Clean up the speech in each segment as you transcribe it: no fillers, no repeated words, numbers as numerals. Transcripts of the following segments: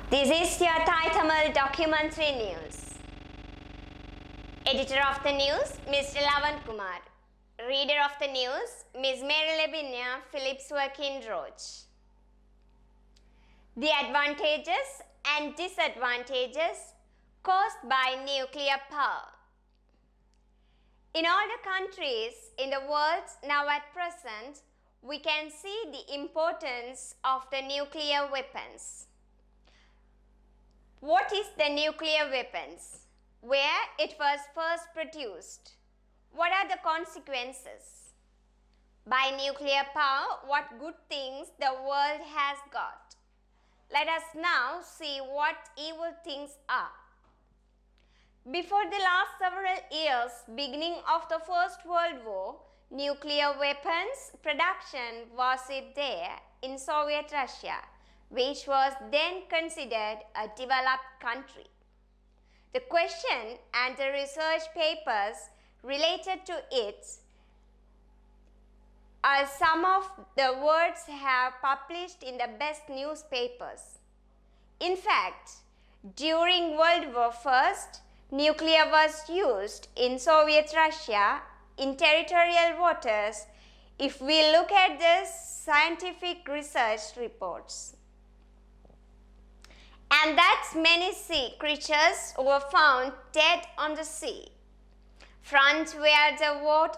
This is your Thai Tamil documentary news. Editor of the news, Mr. Lavan Kumar. Reader of the news, Ms. Mary Lavinia Phillips Working Roach. The advantages and disadvantages caused by nuclear power. In all the countries in the world now at present, we can see the importance of the nuclear weapons. What is the nuclear weapons? Where it was first produced? What are the consequences? By nuclear power, what good things the world has got? Let us now see what evil things are. Before the last several years, beginning of the First World War, nuclear weapons production was there in Soviet Russia, which was then considered a developed country. The question and the research papers related to it are some of the words have published in the best newspapers. In fact, during World War I, nuclear was used in Soviet Russia in territorial waters if we look at the scientific research reports. And that many sea creatures were found dead on the sea, front where the war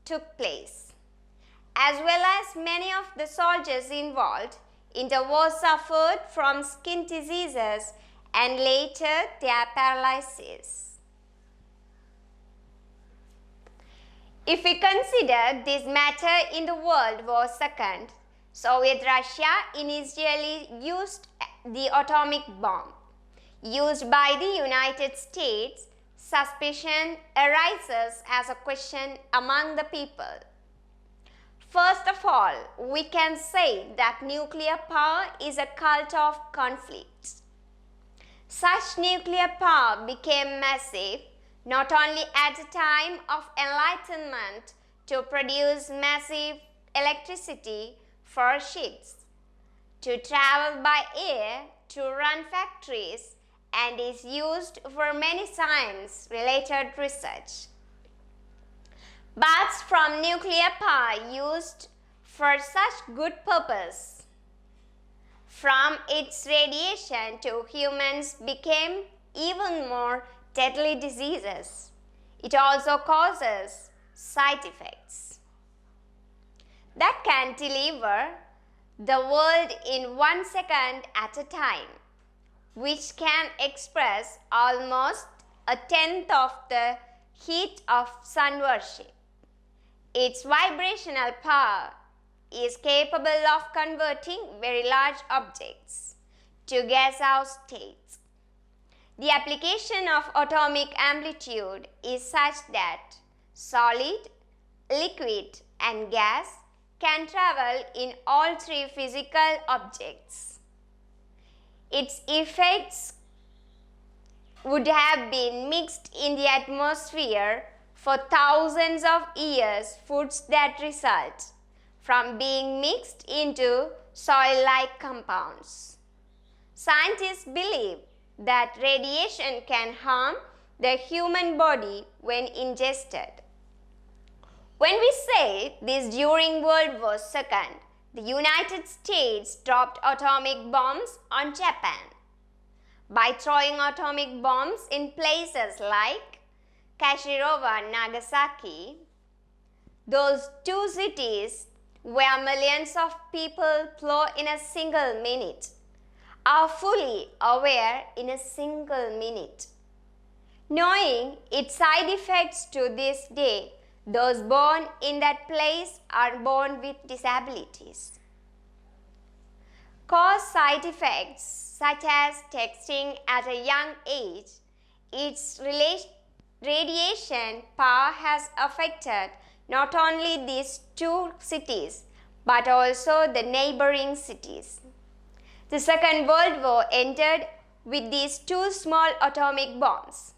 took place, as well as many of the soldiers involved in the war suffered from skin diseases and later their paralysis. If we consider this matter in the World War II, Soviet Russia initially used the atomic bomb. Used by the United States, suspicion arises as a question among the people. First of all, we can say that nuclear power is a cult of conflict. Such nuclear power became massive not only at the time of enlightenment to produce massive electricity for ships, to travel by air, to run factories, and is used for many science-related research. But from nuclear power used for such good purpose, from its radiation to humans became even more deadly diseases. It also causes side effects that can deliver the world in 1 second at a time, which can express almost a tenth of the heat of sun worship. Its vibrational power is capable of converting very large objects to gas-house states. The application of atomic amplitude is such that solid, liquid, and gas can travel in all three physical objects. Its effects would have been mixed in the atmosphere for thousands of years, foods that result from being mixed into soil-like compounds. Scientists believe that radiation can harm the human body when ingested. When we say this during World War II, the United States dropped atomic bombs on Japan. By throwing atomic bombs in places like Kashirowa, Nagasaki, those two cities where millions of people flow in a single minute, are fully aware in a single minute. Knowing its side effects to this day, those born in that place are born with disabilities. Cause side effects such as texting at a young age, its radiation power has affected not only these two cities but also the neighboring cities. The Second World War ended with these two small atomic bombs.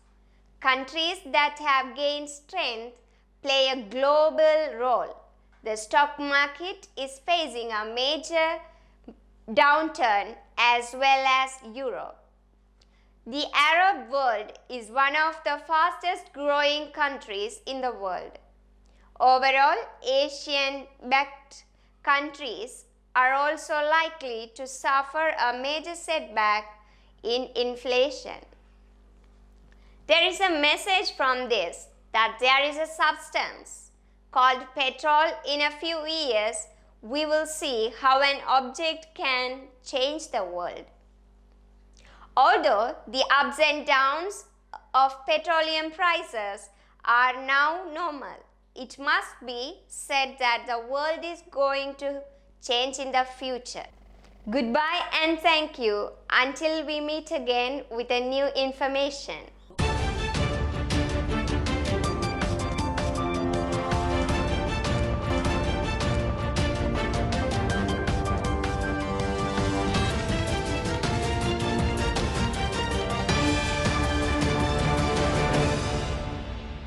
Countries that have gained strength play a global role. The stock market is facing a major downturn as well as Europe. The Arab world is one of the fastest growing countries in the world. Overall, Asian-backed countries are also likely to suffer a major setback in inflation. There is a message from this that there is a substance called petrol. In a few years, we will see how an object can change the world. Although the ups and downs of petroleum prices are now normal, it must be said that the world is going to change in the future. Goodbye and thank you until we meet again with a new information.